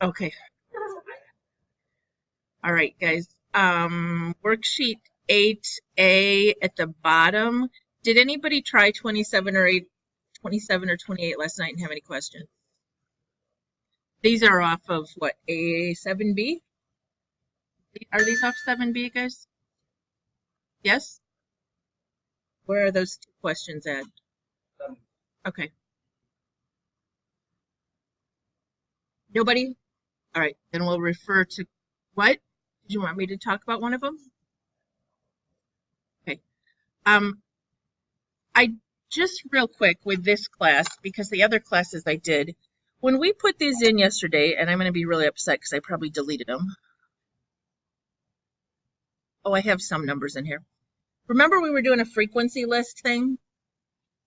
Okay. All right, guys. Worksheet 8A at the bottom. Did anybody try 27 or 28 last night and have any questions? These are off of what, a 7B? Are these off 7B, guys? Yes? Where are those two questions at? Okay. Nobody? All right, then we'll refer to what? Did you want me to talk about one of them? Okay. I just real quick with this class, because the other classes I did, when we put these in yesterday, and I'm going to be really upset because I probably deleted them. Oh, I have some numbers in here. Remember we were doing a frequency list thing?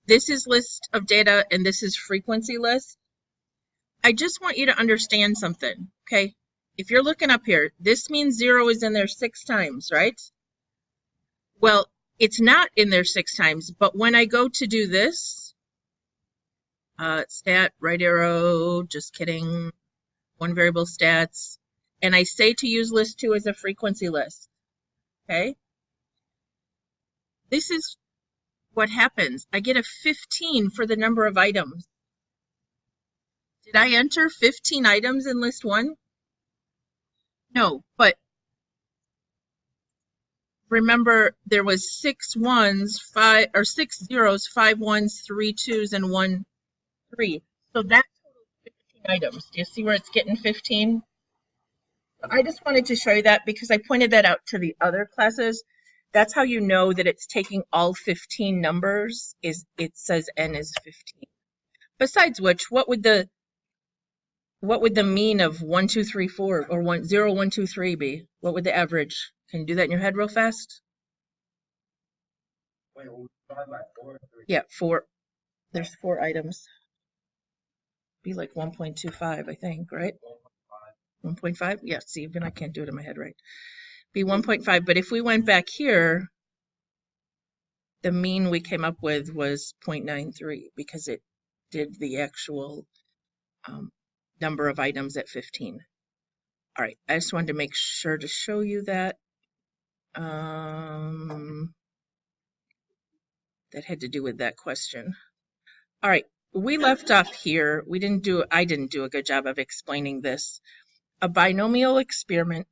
This is list of data and this is frequency list. I just want you to understand something, okay? If you're looking up here, this means 0 is in there 6 times, right? Well, it's not in there 6 times, but when I go to do this, stat, right arrow, just kidding, one variable stats, and I say to use list 2 as a frequency list, okay? This is what happens. I get a 15 for the number of items. Did I enter 15 items in list 1? No, but remember there was 6 ones, 5 or 6 zeros, 5 ones, 3 twos, and 1 3. So that totals 15 items. Do you see where it's getting 15? I just wanted to show you that because I pointed that out to the other classes. That's how you know that it's taking all 15 numbers, is it says n is 15. Besides which, what would the mean of 1, 2, 3, 4 or 0, 1, 2, 3 be? What would the average? Can you do that in your head real fast? Yeah, 4. There's 4 items. Be like 1.25, I think, right? 1.5? Yeah, see, even I can't do it in my head right. Be 1.5, but if we went back here, the mean we came up with was 0.93 because it did the actual number of items at 15. All right, I just wanted to make sure to show you that. That had to do with that question. All right, we left off here. I didn't do a good job of explaining this. A binomial experiment.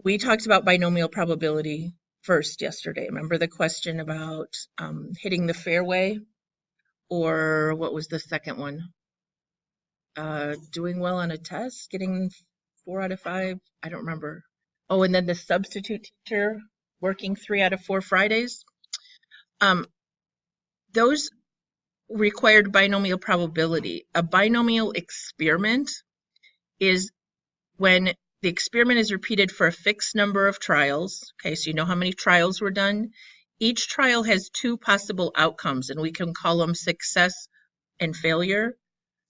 We talked about binomial probability first yesterday. Remember the question about hitting the fairway? Or what was the second one? Doing well on a test, getting 4 out of 5. I don't remember. Oh, and then the substitute teacher working 3 out of 4 Fridays. Those required binomial probability. A binomial experiment is when the experiment is repeated for a fixed number of trials. Okay, so you know how many trials were done. Each trial has 2 possible outcomes, and we can call them success and failure.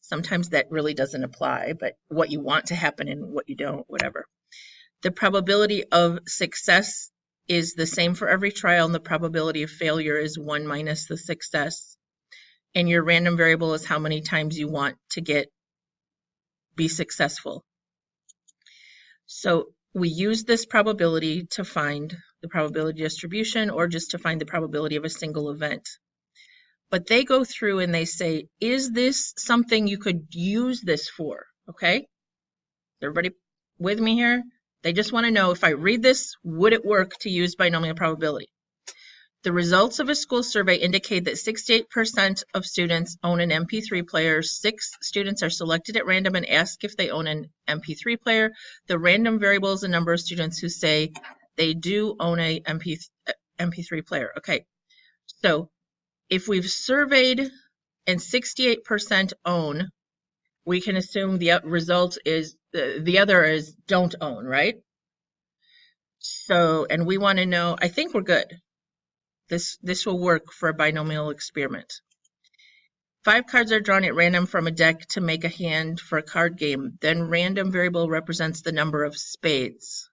Sometimes that really doesn't apply, but what you want to happen and what you don't, whatever. The probability of success is the same for every trial, and the probability of failure is 1 minus the success. And your random variable is how many times you want to be successful. So we use this probability to find the probability distribution or just to find the probability of a single event. But they go through and they say, is this something you could use this for? Okay? Everybody with me here? They just want to know, if I read this, would it work to use binomial probability? The results of a school survey indicate that 68% of students own an MP3 player. 6 students are selected at random and asked if they own an MP3 player. The random variable is the number of students who say they do own a MP3 player. Okay, so if we've surveyed and 68% own, we can assume the result is the other is don't own, right? So, and we want to know, I think we're good. This will work for a binomial experiment. 5 cards are drawn at random from a deck to make a hand for a card game. Then random variable represents the number of spades.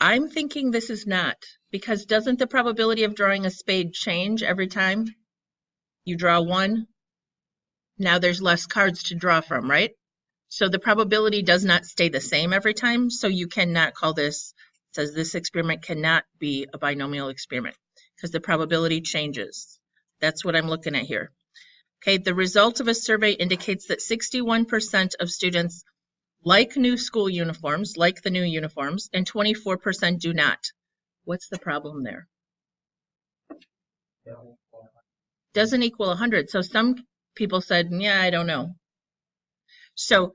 I'm thinking this is not, because doesn't the probability of drawing a spade change every time you draw one? Now there's less cards to draw from, right? So the probability does not stay the same every time, so you cannot call this, it says this experiment cannot be a binomial experiment because the probability changes. That's what I'm looking at here. Okay, the result of a survey indicates that 61% of students like new school uniforms, like the new uniforms, and 24% do not. What's the problem there? Doesn't equal 100. So some people said, yeah, I don't know. So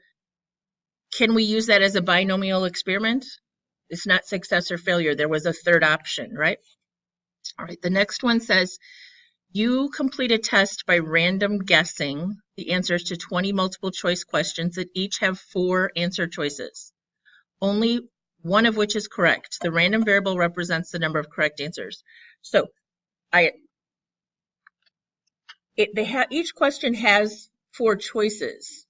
can we use that as a binomial experiment? It's not success or failure. There was a third option, right? All right, the next one says, you complete a test by random guessing the answers to 20 multiple choice questions that each have 4 answer choices, only one of which is correct. The random variable represents the number of correct answers. So each question has 4 choices.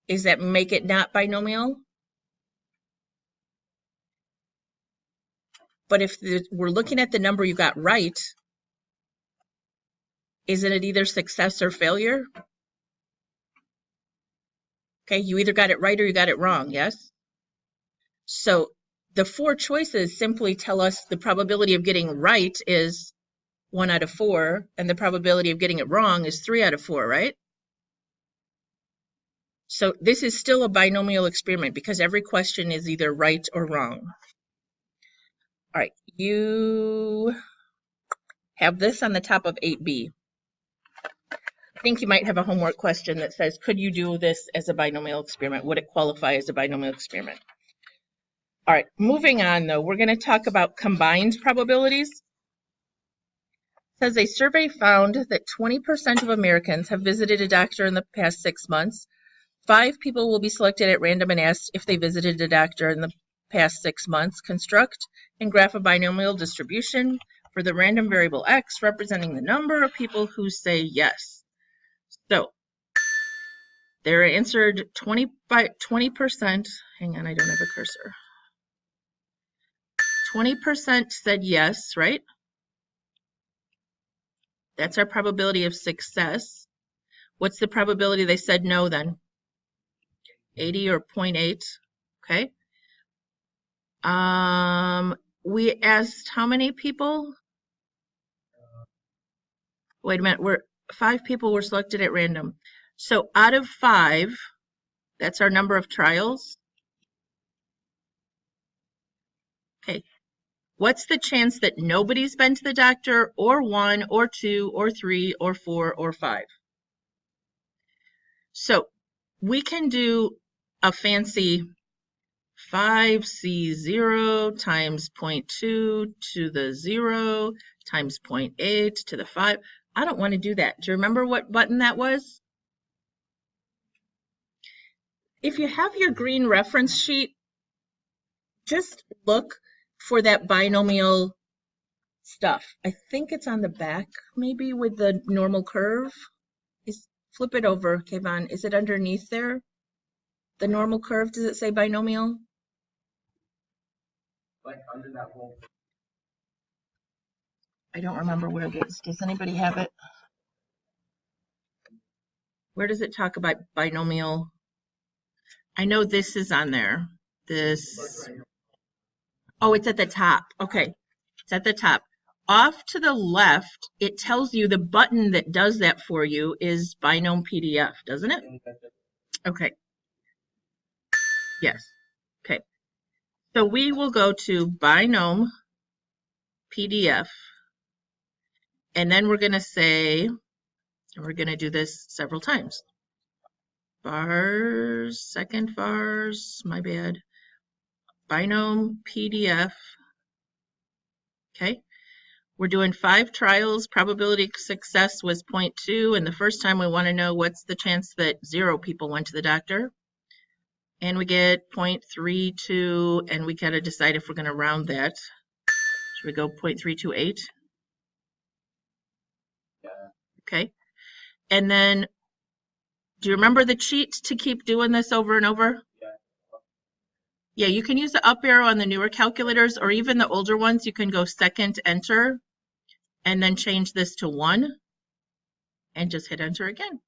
Does that make it not binomial? But if we're looking at the number you got right, isn't it either success or failure? Okay, you either got it right or you got it wrong, yes? So the 4 choices simply tell us the probability of getting right is 1 out of 4, and the probability of getting it wrong is 3 out of 4, right? So this is still a binomial experiment because every question is either right or wrong. All right, you have this on the top of 8B. I think you might have a homework question that says, could you do this as a binomial experiment? Would it qualify as a binomial experiment? All right, moving on though, we're going to talk about combined probabilities. It says a survey found that 20% of Americans have visited a doctor in the past 6 months. 5 people will be selected at random and asked if they visited a doctor in the past 6 months. Construct and graph a binomial distribution for the random variable x representing the number of people who say yes. So they're answered 20%. Hang on, I don't have a cursor. 20% said yes, right? That's our probability of success. What's the probability they said no then? 80 or 0.8, okay? We asked how many people? Wait a minute, 5 people were selected at random. So out of 5, that's our number of trials. Okay, what's the chance that nobody's been to the doctor, or 1, or 2, or 3, or 4, or 5? So we can do a fancy 5C0 times 0.2 to the 0 times 0.8 to the 5. I don't want to do that. Do you remember what button that was? If you have your green reference sheet, just look for that binomial stuff. I think it's on the back, maybe with the normal curve. Flip it over, Kayvon. Is it underneath there? The normal curve, does it say binomial? Like under that whole. I don't remember where it is. Does anybody have it? Where does it talk about binomial? I know this is on there. This. Oh, it's at the top. Okay, it's at the top. Off to the left, it tells you the button that does that for you is Binompdf, doesn't it? Okay. Yes. Okay. So we will go to Binompdf, and then we're going to say, and we're going to do this several times. Vars, second vars, my bad. Binompdf. Okay. We're doing 5 trials. Probability of success was 0.2. And the first time we want to know what's the chance that 0 people went to the doctor. And we get 0.32. And we got to decide if we're going to round that. Should we go 0.328? Yeah. Okay. And then, do you remember the cheat to keep doing this over and over? Yeah. Yeah, you can use the up arrow on the newer calculators, or even the older ones. You can go second enter and then change this to 1 and just hit enter again.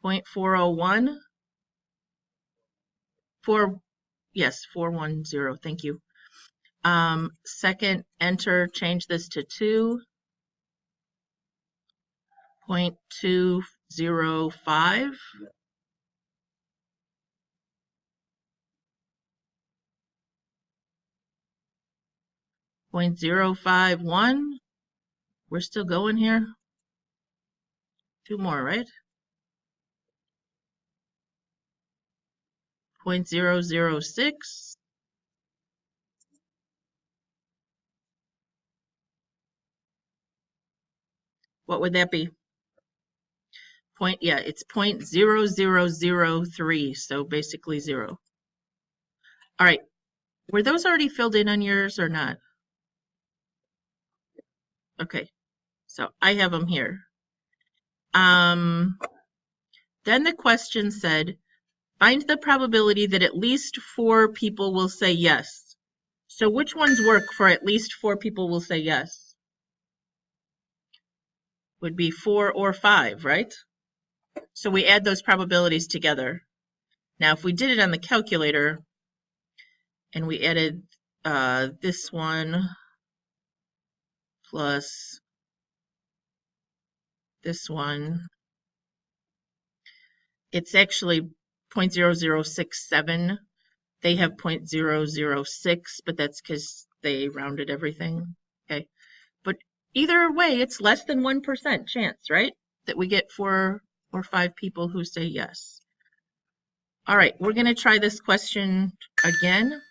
0.401. Yes, 410. Thank you. Second enter, change this to 2. 0.205. 0.051. We're still going here. 2 more, right? 0.006. What would that be? It's 0.0003, so basically 0. All right, were those already filled in on yours or not? Okay, so I have them here. Then the question said, find the probability that at least 4 people will say yes. So which ones work for at least 4 people will say yes? Would be 4 or 5, right? So we add those probabilities together. Now, if we did it on the calculator and we added this one plus this one, it's actually 0.0067. They have 0.006, but that's because they rounded everything. Okay, but either way, it's less than 1% chance, right? That we get 4 or 5 people who say yes. All right, we're going to try this question again.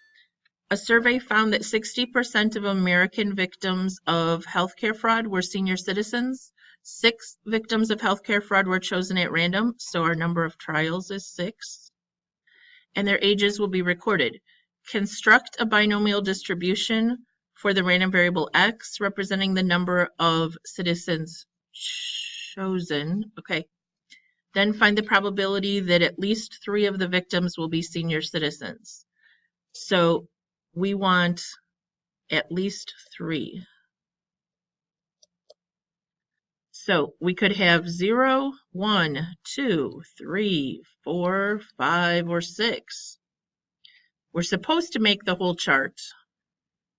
A survey found that 60% of American victims of healthcare fraud were senior citizens. 6 victims of healthcare fraud were chosen at random, so our number of trials is 6. And their ages will be recorded. Construct a binomial distribution for the random variable x representing the number of citizens chosen. Okay. Then find the probability that at least 3 of the victims will be senior citizens. So we want at least 3. So we could have 0, 1, 2, 3, 4, 5, or 6. We're supposed to make the whole chart.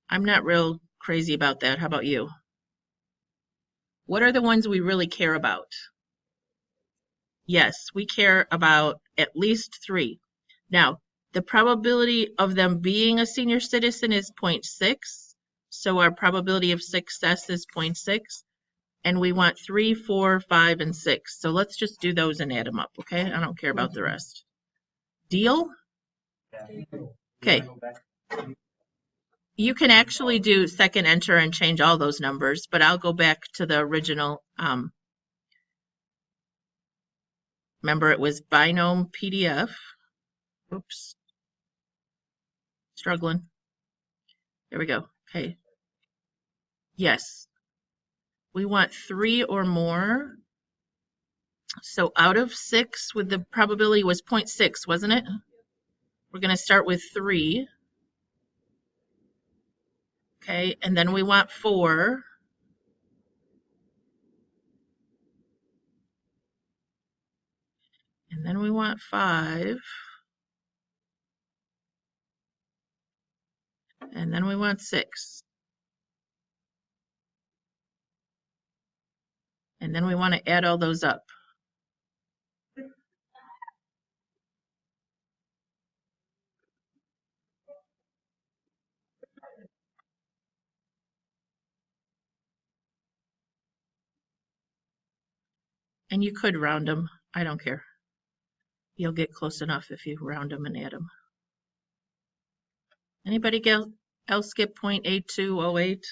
I'm not real crazy about that. How about you? What are the ones we really care about? Yes, we care about at least 3. Now, the probability of them being a senior citizen is 0.6. So our probability of success is 0.6. And we want 3, 4, 5, and 6. So let's just do those and add them up, okay? I don't care about the rest. Deal? Okay. You can actually do second enter and change all those numbers, but I'll go back to the original. Remember, it was Binompdf. Oops. Struggling. There we go. Okay. Yes. We want 3 or more. So out of 6, with the probability was 0.6, wasn't it? We're going to start with 3. Okay, and then we want 4. And then we want 5. And then we want 6. And then we want to add all those up. And you could round them. I don't care. You'll get close enough if you round them and add them. Anybody else get 0.8208?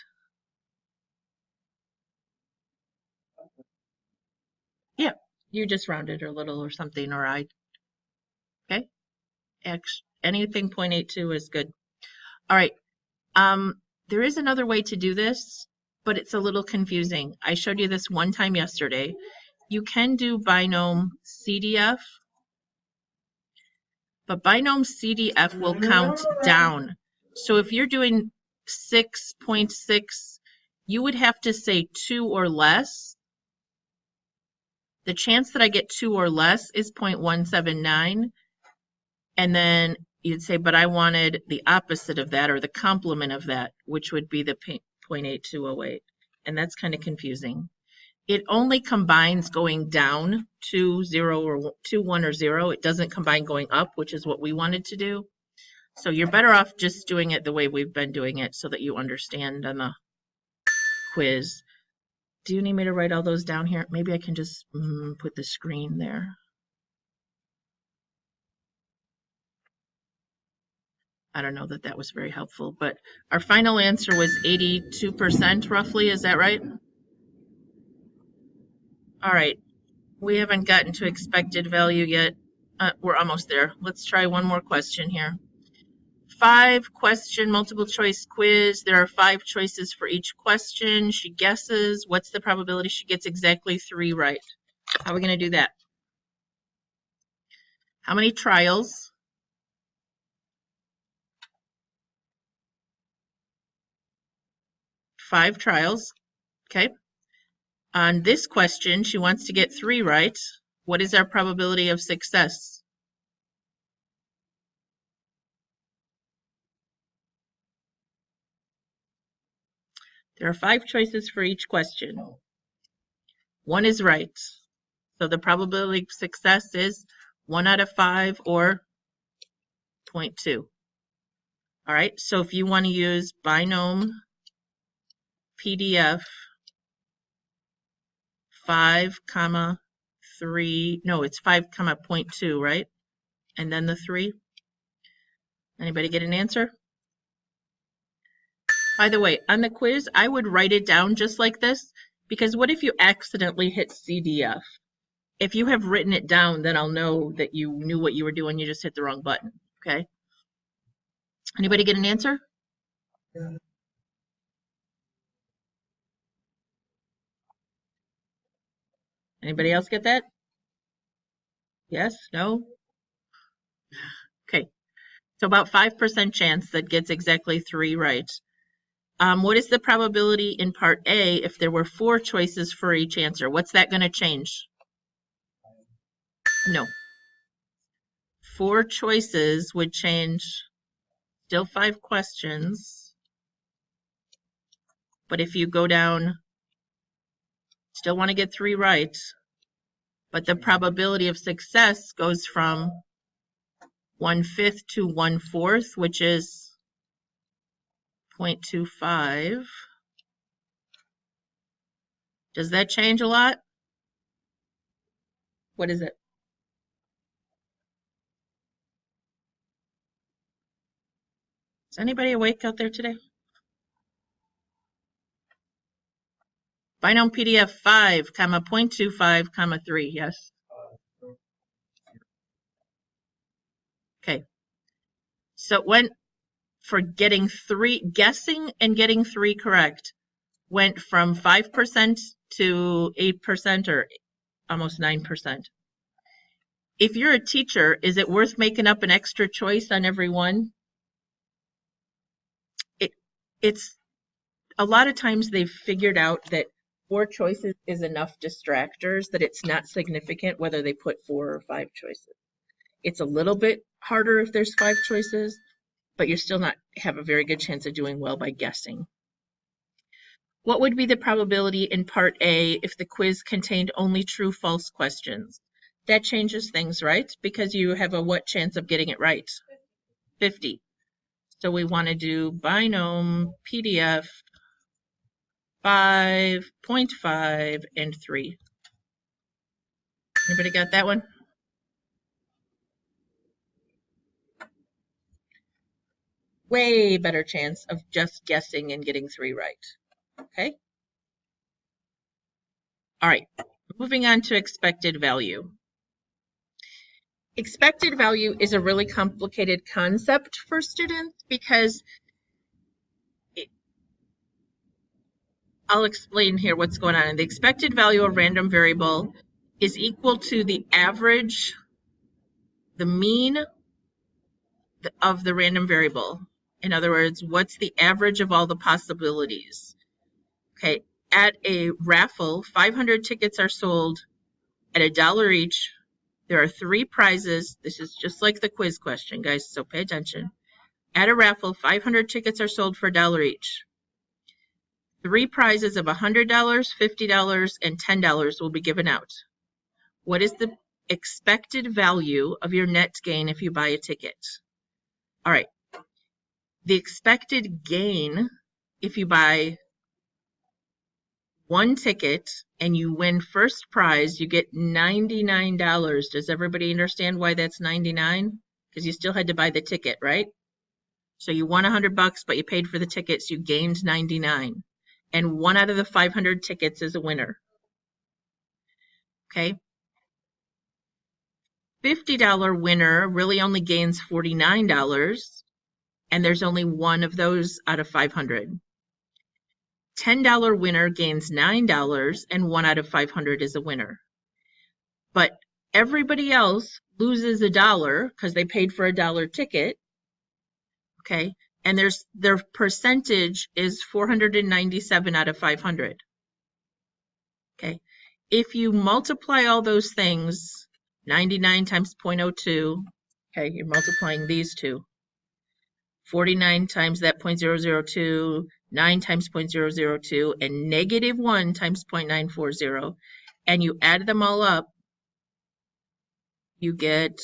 Yeah, you just rounded a little or something, or I. Okay. Anything 0.82 is good. All right. There is another way to do this, but it's a little confusing. I showed you this one time yesterday. You can do Binompdf, but binom CDF will count down. So if you're doing 6.6, you would have to say 2 or less. The chance that I get 2 or less is 0.179. And then you'd say, but I wanted the opposite of that, or the complement of that, which would be the 0.8208. And that's kind of confusing. It only combines going down to 0 or 2, 1, or 0. It doesn't combine going up, which is what we wanted to do. So you're better off just doing it the way we've been doing it so that you understand on the quiz. Do you need me to write all those down here? Maybe I can just put the screen there. I don't know that that was very helpful, but our final answer was 82% roughly. Is that right? All right. We haven't gotten to expected value yet. We're almost there. Let's try one more question here. 5-question multiple choice quiz. There are 5 choices for each question. She guesses. What's the probability she gets exactly 3 right? How are we going to do that? How many trials? Five trials. Okay. On this question, she wants to get 3 right. What is our probability of success? There are 5 choices for each question. 1 is right. So the probability of success is 1 out of 5 or 0.2. All right, so if you want to use Binompdf 5, 3, no, it's 5, 0.2, right? And then the 3. Anybody get an answer? By the way, on the quiz, I would write it down just like this, because what if you accidentally hit CDF? If you have written it down, then I'll know that you knew what you were doing, you just hit the wrong button, okay? Anybody get an answer? Yeah. Anybody else get that? Yes? No? Okay, so about 5% chance that gets exactly 3 right. What is the probability in part A if there were 4 choices for each answer? What's that going to change? No. 4 choices would change, still 5 questions. But if you go down, still want to get 3 right, but the probability of success goes from 1/5 to 1/4, which is 0.25. Does that change a lot? What is it? Is anybody awake out there today? Binompdf 5, 0.25, 3, yes? Okay. So when for getting 3, guessing and getting 3 correct, went from 5% to 8% or almost 9%. If you're a teacher, is it worth making up an extra choice on every one? It's a lot of times they've figured out that 4 choices is enough distractors, that it's not significant whether they put 4 or 5 choices. It's a little bit harder if there's 5 choices, but you're still not have a very good chance of doing well by guessing. What would be the probability in part A if the quiz contained only true-false questions? That changes things, right? Because you have a what chance of getting it right? 50. So we want to do Binompdf 5, 0.5, and 3. Anybody got that one? Way better chance of just guessing and getting 3 right. Okay? All right, moving on to expected value. Expected value is a really complicated concept for students because I'll explain here what's going on. The expected value of random variable is equal to the average, the mean, of the random variable. In other words, what's the average of all the possibilities? Okay, at a raffle, 500 tickets are sold at $1 each. There are 3 prizes. This is just like the quiz question, guys, so pay attention. At a raffle, 500 tickets are sold for $1 each. 3 prizes of $100, $50, and $10 will be given out. What is the expected value of your net gain if you buy a ticket? All right. The expected gain if you buy 1 ticket and you win first prize, you get $99. Does everybody understand why that's 99? Because you still had to buy the ticket, right? So you won $100, but you paid for the tickets, you gained 99. And 1 out of the 500 tickets is a winner. Okay. $50 winner really only gains $49, and there's only 1 of those out of 500. $10 winner gains $9, and 1 out of 500 is a winner. But everybody else loses $1 because they paid for a $1 ticket. Okay, and their percentage is 497 out of 500. Okay, if you multiply all those things, 99 times 0.02, okay, you're multiplying these two. 49 times that 0.002, 9 times 0.002, and -1 times 0.940, and you add them all up, you get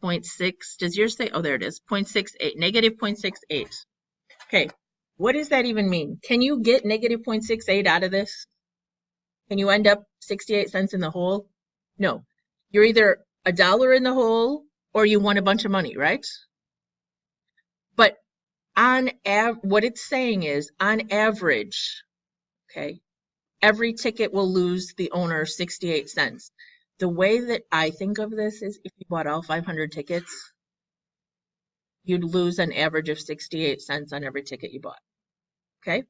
0.6. Does yours say? Oh, there it is. 0.68, -0.68. Okay, what does that even mean? Can you get -0.68 out of this? Can you end up 68 cents in the hole? No. You're either $1 in the hole or you won a bunch of money, right? But what it's saying is, on average, okay, every ticket will lose the owner 68 cents. The way that I think of this is if you bought all 500 tickets, you'd lose an average of 68 cents on every ticket you bought. Okay?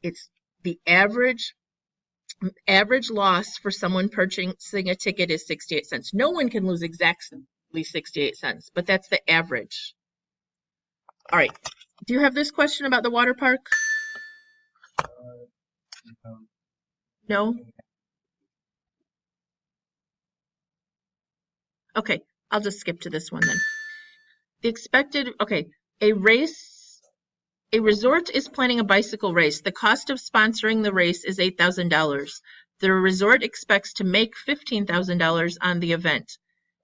It's the average loss for someone purchasing a ticket is 68 cents. No one can lose exactly 68 cents, but that's the average. All right. Do you have this question about the water park? No? Okay, I'll just skip to this one then. The expected, okay, a resort is planning a bicycle race. The cost of sponsoring the race is $8,000. The resort expects to make $15,000 on the event.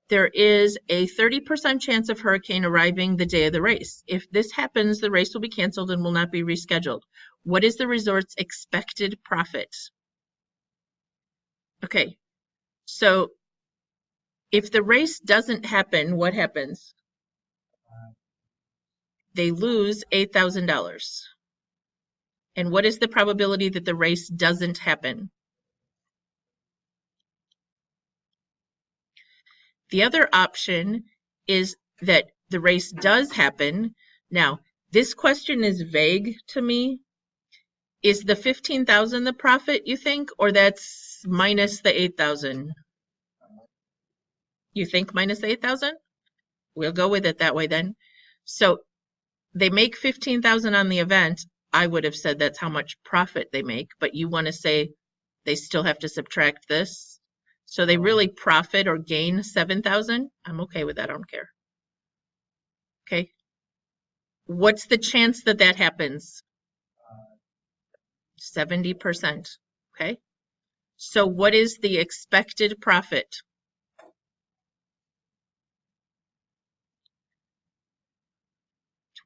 There is a 30% chance of hurricane arriving the day of the race. If this happens, the race will be canceled and will not be rescheduled. What is the resort's expected profit? Okay, so if the race doesn't happen, what happens? They lose $8,000. And what is the probability that the race doesn't happen? The other option is that the race does happen. Now, this question is vague to me. Is the $15,000 the profit, you think, or that's minus the $8,000? You think minus the $8,000? We'll go with it that way then. So they make $15,000 on the event. I would have said that's how much profit they make, but you want to say they still have to subtract this. So they really profit or gain $7,000. I'm okay with that. I don't care. Okay. What's the chance that that happens? 70%. Okay. So what is the expected profit?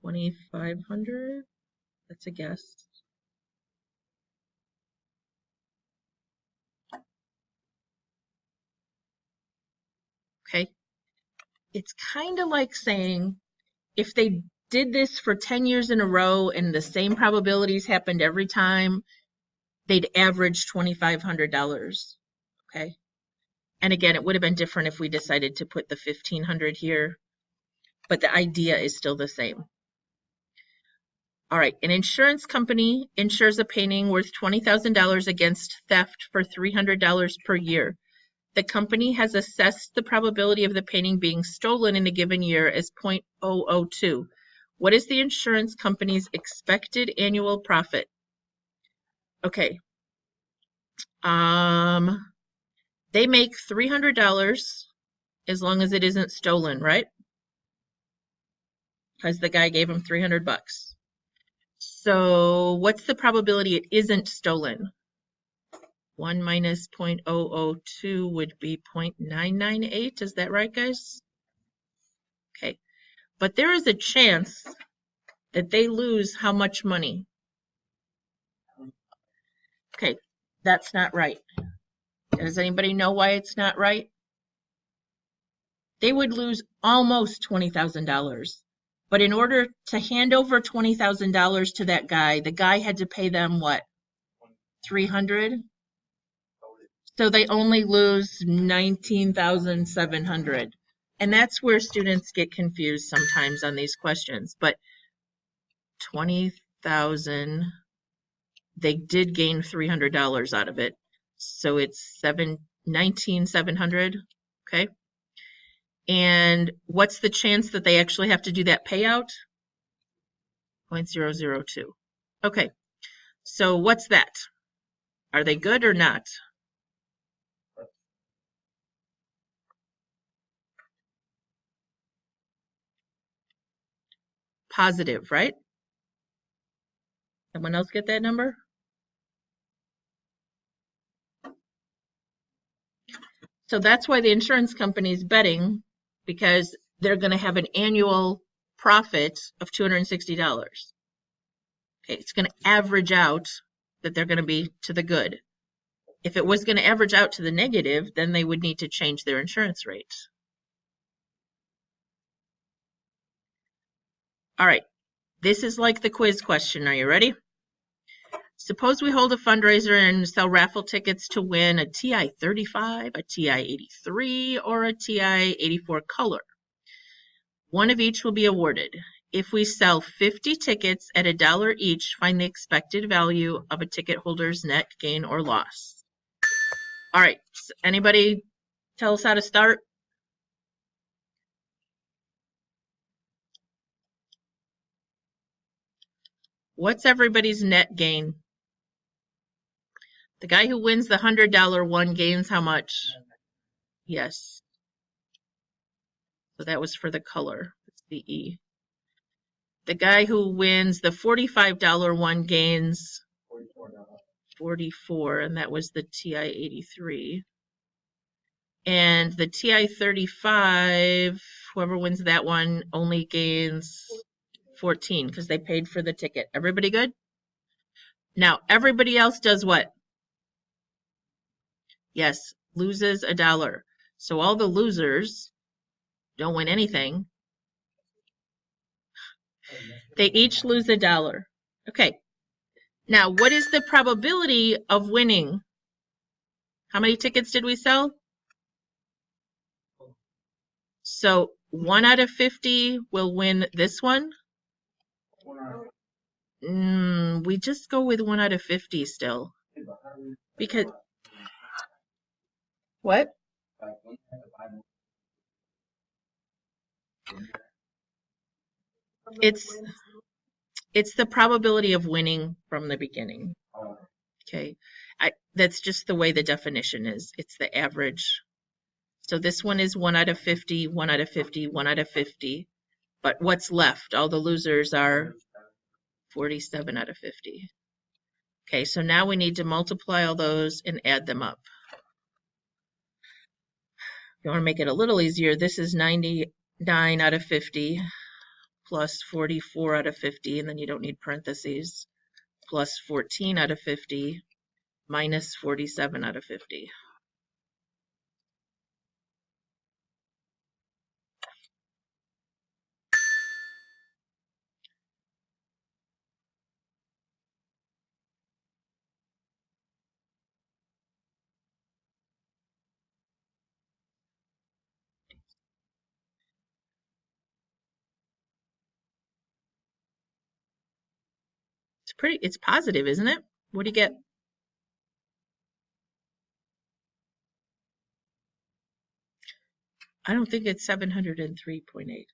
$2,500. That's a guess. Okay. It's kind of like saying if they did this for 10 years in a row and the same probabilities happened every time, they'd average $2,500. Okay. And again, it would have been different if we decided to put the 1,500 here, but the idea is still the same. All right, an insurance company insures a painting worth $20,000 against theft for $300 per year. The company has assessed the probability of the painting being stolen in a given year as 0.002. What is the insurance company's expected annual profit? Okay. They make $300 as long as it isn't stolen, right? Because the guy gave him 300 bucks. So what's the probability it isn't stolen? 1 minus 0.002 would be 0.998. Is that right, guys? Okay. But there is a chance that they lose how much money? Okay, that's not right. Does anybody know why it's not right? They would lose almost $20,000. But in order to hand over $20,000 to that guy, the guy had to pay them what? $300? So they only lose $19,700. And that's where students get confused sometimes on these questions. But 20,000, they did gain $300 out of it. So it's $19,700, okay? And what's the chance that they actually have to do that payout? 0.002. Okay, so what's that? Are they good or not? Positive, right? Someone else get that number? So that's why the insurance company is betting, because they're going to have an annual profit of $260. Okay, it's going to average out that they're going to be to the good. If it was going to average out to the negative, then they would need to change their insurance rates. All right, this is like the quiz question. Are you ready? Suppose we hold a fundraiser and sell raffle tickets to win a TI 35, a TI 83, or a TI 84 color. One of each will be awarded. If we sell 50 tickets at $1 each, find the expected value of a ticket holder's net gain or loss. All right, anybody tell us how to start? What's everybody's net gain? The guy who wins the $100 one gains how much? Yes. So that was for the color. It's the E. The guy who wins the $45 one gains $44, and that was the TI 83. And the TI 35, whoever wins that one only gains 14 because they paid for the ticket. Everybody good? Now, everybody else does what? Yes, loses $1. So all the losers don't win anything. They each lose $1. Okay. Now, what is the probability of winning? How many tickets did we sell? So 1 out of 50 will win this one. We just go with 1 out of 50 still. Because what? It's the probability of winning from the beginning. Okay. That's just the way the definition is. It's the average. So this one is 1 out of 50, 1 out of 50, 1 out of 50. But what's left? All the losers are 47 out of 50. Okay, so now we need to multiply all those and add them up. If you want to make it a little easier, this is 99 out of 50 plus 44 out of 50, and then you don't need parentheses, plus 14 out of 50 minus 47 out of 50. It's positive, isn't it? What do you get? I don't think it's 703.8.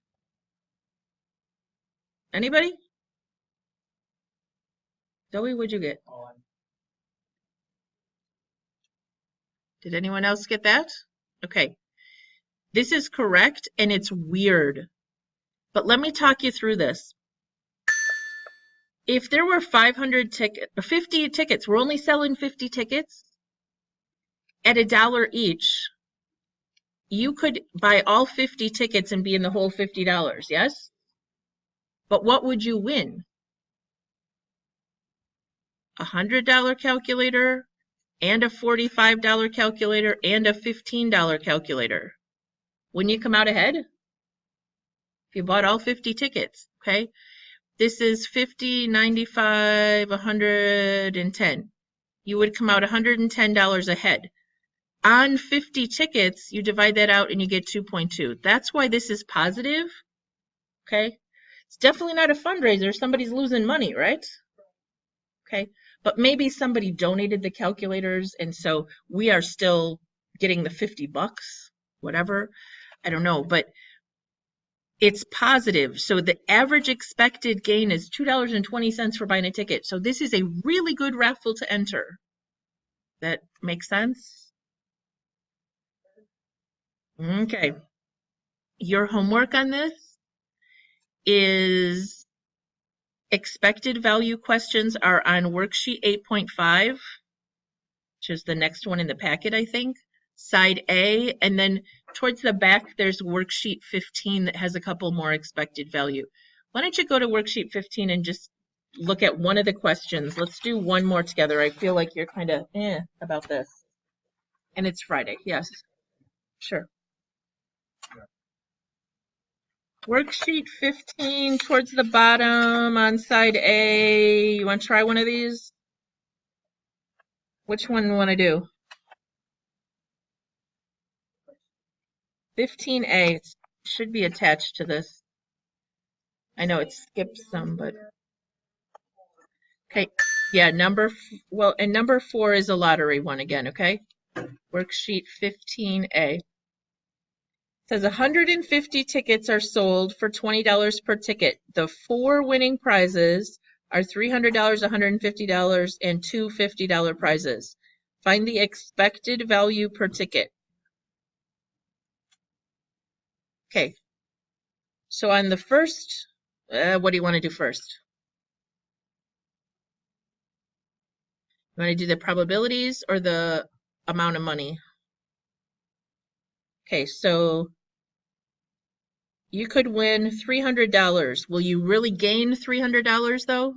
Anybody? Zoe, what'd you get? Did anyone else get that? Okay. This is correct, and it's weird. But let me talk you through this. If there were 500 tickets, 50 tickets, we're only selling 50 tickets at $1 each. You could buy all 50 tickets and be in the whole $50, yes? But what would you win? A $100 calculator and a $45 calculator and a $15 calculator. Wouldn't you come out ahead? If you bought all 50 tickets, okay? This is 50, 95, 110. You would come out $110 ahead. On 50 tickets, you divide that out and you get 2.2. That's why this is positive, okay? It's definitely not a fundraiser. Somebody's losing money, right? Okay, but maybe somebody donated the calculators, and so we are still getting the $50, whatever. I don't know, but it's positive. So the average expected gain is $2.20 for buying a ticket. So this is a really good raffle to enter. That makes sense? Okay. Your homework on this is expected value questions are on worksheet 8.5, which is the next one in the packet, I think. Side A, and then towards the back, there's worksheet 15 that has a couple more expected value. Why don't you go to worksheet 15 and just look at one of the questions. Let's do one more together. I feel like you're kind of about this. And it's Friday, yes. Sure. Worksheet 15 towards the bottom on side A. You want to try one of these? Which one do you want to do? 15A. It should be attached to this. I know it skips some, but okay. Yeah, and number 4 is a lottery one again, okay? Worksheet 15A. It says 150 tickets are sold for $20 per ticket. The 4 winning prizes are $300, $150, and two $50 prizes. Find the expected value per ticket. Okay. So on the first, what do you want to do first? You want to do the probabilities or the amount of money? Okay, so you could win $300. Will you really gain $300 though?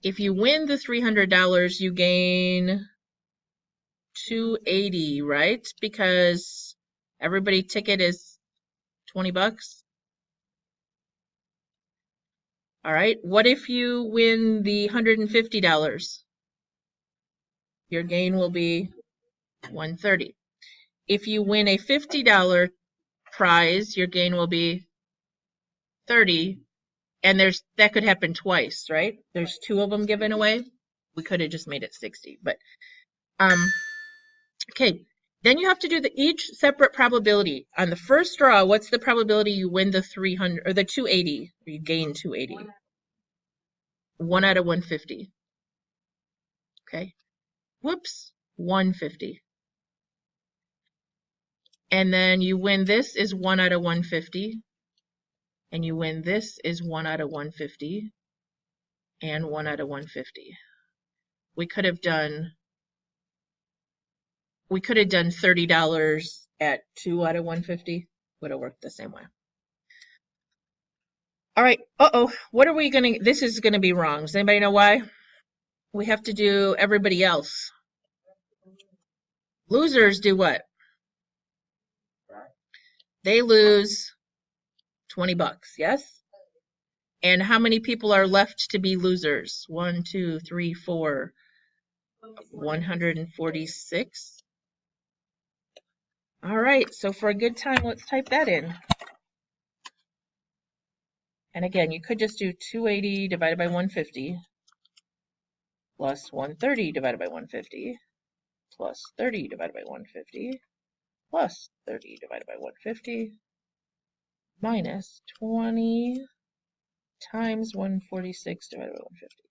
If you win the $300, you gain $280, right? Because everybody ticket is $20. All right. What if you win the $150? Your gain will be $130. If you win a $50 prize, your gain will be $30. And that could happen twice, right? There's 2 of them given away. We could have just made it 60, but okay. Then you have to do each separate probability. On the first draw, what's the probability you win the 300 or the 280? Or you gain 280. 1 out of 150. Okay. Whoops. 150. And then you win this is 1 out of 150. And you win this is 1 out of 150. And 1 out of 150. We could have done $30 at 2 out of 150. Would have worked the same way. All right. What are we going to, this is going to be wrong. Does anybody know why? We have to do everybody else. Losers do what? They lose $20, yes? And how many people are left to be losers? 1, 2, 3, 4, 146. All right, so for a good time, let's type that in. And again, you could just do 280 divided by 150 plus 130 divided by 150 plus 30 divided by 150 plus 30 divided by 150 minus 20 times 146 divided by 150.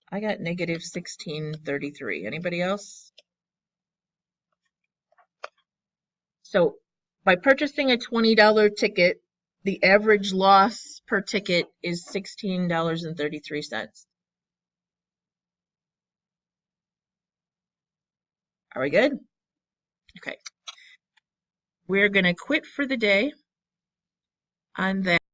I got negative 1633. Anybody else? So by purchasing a $20 ticket, the average loss per ticket is $16.33. Are we good? Okay. We're going to quit for the day on that.